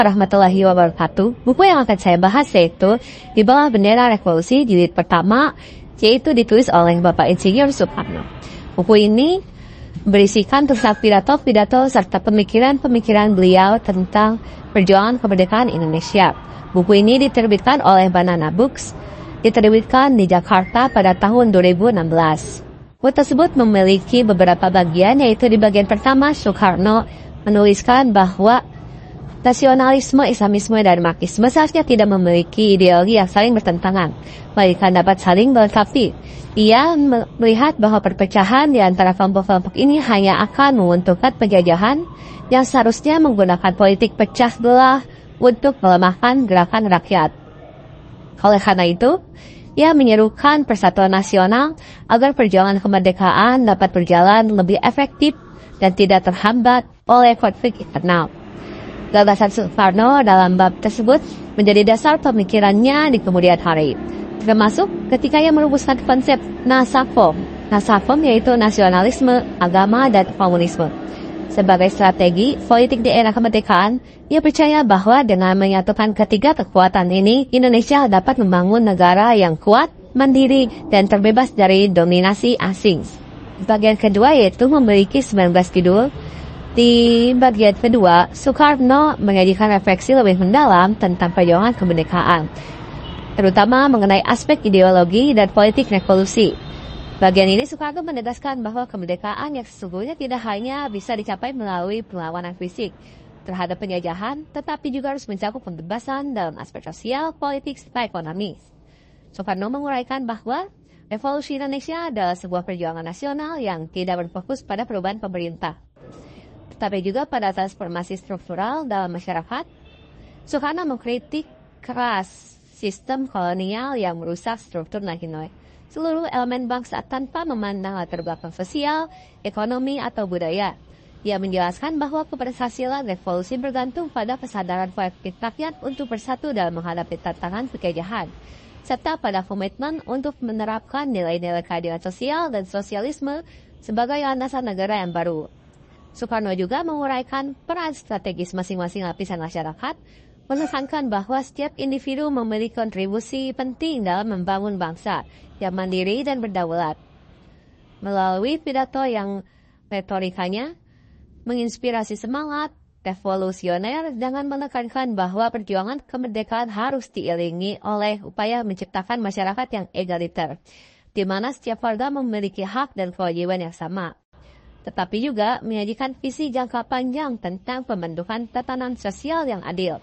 warahmatullahi wabarakatuh. Buku yang akan saya bahas yaitu Di Bawah Bendera Revolusi jilid pertama, yaitu ditulis oleh Bapak Insinyur Soekarno. Buku ini berisikan tentang pidato-pidato serta pemikiran-pemikiran beliau tentang perjuangan kemerdekaan Indonesia. Buku ini diterbitkan oleh Banana Books, diterbitkan di Jakarta pada tahun 2016. Buku tersebut memiliki beberapa bagian, yaitu di bagian pertama Soekarno menuliskan bahwa nasionalisme, Islamisme, dan Marxisme seharusnya tidak memiliki ideologi yang saling bertentangan, melainkan dapat saling melengkapi. Ia melihat bahwa perpecahan di antara kelompok-kelompok ini hanya akan menguntungkan penjajahan yang seharusnya menggunakan politik pecah belah untuk melemahkan gerakan rakyat. Oleh karena itu, ia menyerukan persatuan nasional agar perjuangan kemerdekaan dapat berjalan lebih efektif dan tidak terhambat oleh konflik internal. Gagasan Soekarno dalam bab tersebut menjadi dasar pemikirannya di kemudian hari, termasuk ketika ia merumuskan konsep Nasafom. Nasafom yaitu nasionalisme, agama, dan komunisme. Sebagai strategi politik di era kemerdekaan, ia percaya bahwa dengan menyatukan ketiga kekuatan ini, Indonesia dapat membangun negara yang kuat, mandiri, dan terbebas dari dominasi asing. Bagian kedua yaitu memiliki 19 judul. Di bagian kedua, Soekarno menyajikan refleksi lebih mendalam tentang perjuangan kemerdekaan, terutama mengenai aspek ideologi dan politik revolusi. Bagian ini Soekarno menegaskan bahwa kemerdekaan yang sesungguhnya tidak hanya bisa dicapai melalui perlawanan fisik terhadap penjajahan, tetapi juga harus mencakup pembebasan dalam aspek sosial, politik, serta ekonomi. Soekarno menguraikan bahwa revolusi Indonesia adalah sebuah perjuangan nasional yang tidak berfokus pada perubahan pemerintah, tapi juga pada transformasi struktural dalam masyarakat. Soekarno mengkritik keras sistem kolonial yang merusak struktur nasional seluruh elemen bangsa tanpa memandang latar belakang sosial, ekonomi, atau budaya. Ia menjelaskan bahwa keberhasilan revolusi bergantung pada kesadaran kolektif rakyat untuk bersatu dalam menghadapi tantangan penjajahan, serta pada komitmen untuk menerapkan nilai-nilai keadilan sosial dan sosialisme sebagai landasan negara yang baru. Soekarno juga menguraikan peran strategis masing-masing lapisan masyarakat, menekankan bahwa setiap individu memiliki kontribusi penting dalam membangun bangsa yang mandiri dan berdaulat. Melalui pidato yang retorikanya menginspirasi semangat revolusioner dengan menekankan bahwa perjuangan kemerdekaan harus diiringi oleh upaya menciptakan masyarakat yang egaliter, di mana setiap warga memiliki hak dan kewajiban yang sama, tetapi juga menyajikan visi jangka panjang tentang pembentukan tatanan sosial yang adil,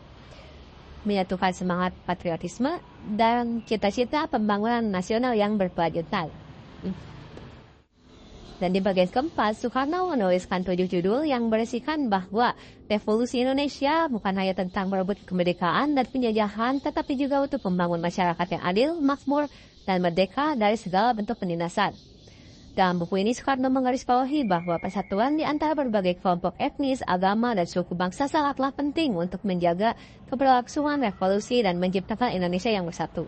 menyatukan semangat patriotisme dan cita-cita pembangunan nasional yang berkelanjutan. Dan di bagian keempat, Soekarno menuliskan 7 judul yang berisikan bahwa revolusi Indonesia bukan hanya tentang merebut kemerdekaan dan penjajahan, tetapi juga untuk membangun masyarakat yang adil, makmur, dan merdeka dari segala bentuk penindasan. Dalam buku ini, Soekarno menggarisbawahi bahwa persatuan di antara berbagai kelompok etnis, agama, dan suku bangsa sangatlah penting untuk menjaga keberlangsungan revolusi dan menciptakan Indonesia yang bersatu.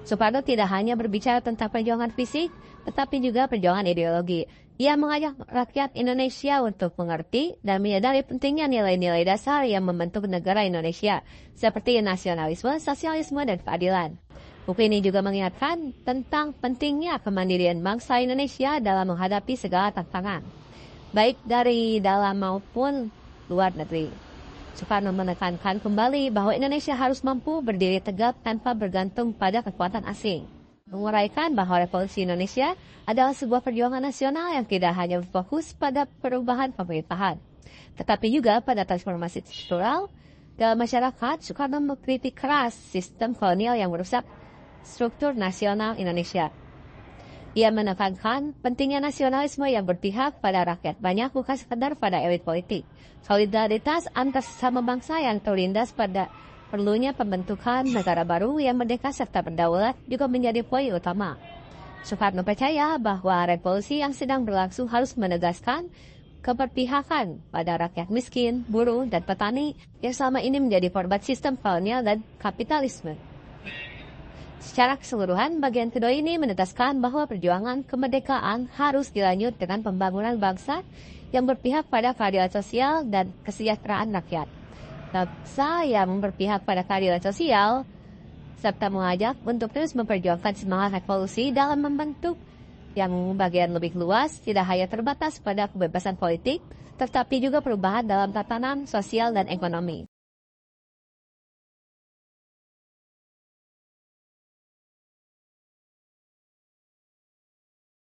Soekarno tidak hanya berbicara tentang perjuangan fisik, tetapi juga perjuangan ideologi. Ia mengajak rakyat Indonesia untuk mengerti dan menyadari pentingnya nilai-nilai dasar yang membentuk negara Indonesia, seperti nasionalisme, sosialisme, dan keadilan. Buku ini juga mengingatkan tentang pentingnya kemandirian bangsa Indonesia dalam menghadapi segala tantangan, baik dari dalam maupun luar negeri. Soekarno menekankan kembali bahwa Indonesia harus mampu berdiri tegak tanpa bergantung pada kekuatan asing. Menguraikan bahwa revolusi Indonesia adalah sebuah perjuangan nasional yang tidak hanya berfokus pada perubahan pemerintahan, tetapi juga pada transformasi struktural dalam masyarakat. Soekarno mengkritik keras sistem kolonial yang merusak struktur nasional Indonesia. Ia menekankan pentingnya nasionalisme yang berpihak pada rakyat banyak, bukan sekadar pada elit politik. Solidaritas antar sesama bangsa yang terlindas pada perlunya pembentukan negara baru yang merdeka serta berdaulat juga menjadi poin utama. Soekarno percaya bahwa revolusi yang sedang berlangsung harus menegaskan keberpihakan pada rakyat miskin, buruh, dan petani yang selama ini menjadi korban sistem kolonial dan kapitalisme. Secara keseluruhan, bagian kedua ini menegaskan bahwa perjuangan kemerdekaan harus dilanjut dengan pembangunan bangsa yang berpihak pada keadilan sosial dan kesejahteraan rakyat. Saya berpihak pada keadilan sosial serta mengajak untuk terus memperjuangkan semangat revolusi dalam membentuk yang bagian lebih luas, tidak hanya terbatas pada kebebasan politik, tetapi juga perubahan dalam tatanan sosial dan ekonomi.